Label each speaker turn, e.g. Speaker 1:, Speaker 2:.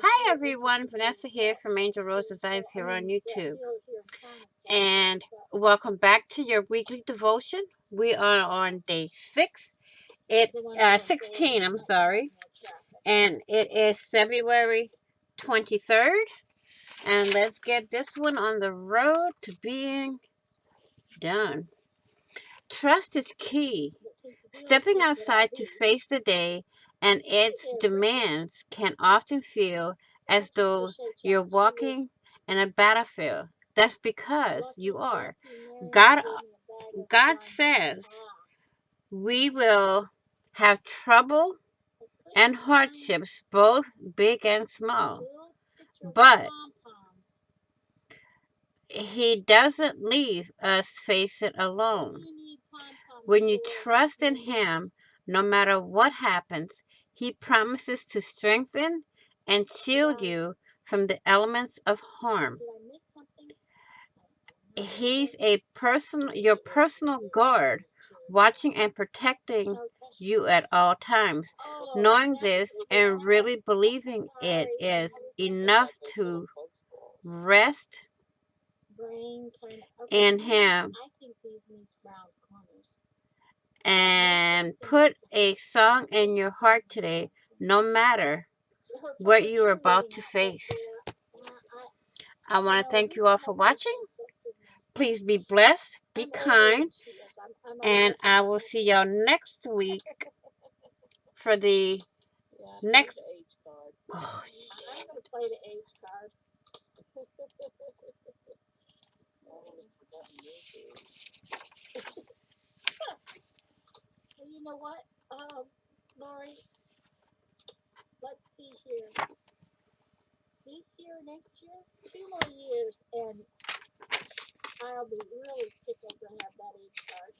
Speaker 1: Hi everyone, Vanessa here from Angel Rose Designs here on YouTube. And welcome back to your weekly devotion. We are on day 16, I'm sorry. And it is February 23rd. And let's get this one on the road to being done. Trust is key. Stepping outside to face the day and its demands can often feel as though you're walking in a battlefield. That's because you are. God, God says we will have trouble and hardships, both big and small. But He doesn't leave us face it alone. When you trust in Him, no matter what happens, He promises to strengthen and shield you from the elements of harm. He's your personal guard, watching and protecting you at all times. Knowing this and really believing it is enough to rest in Him and put a song in your heart today, no matter what you're about to face. I want to thank you all for watching. Please be blessed, be kind, and I will see y'all next week for the next. Oh, shit. You know what, Lori? Let's see here. This year, next year, 2 more years, and I'll be really tickled to have that age card.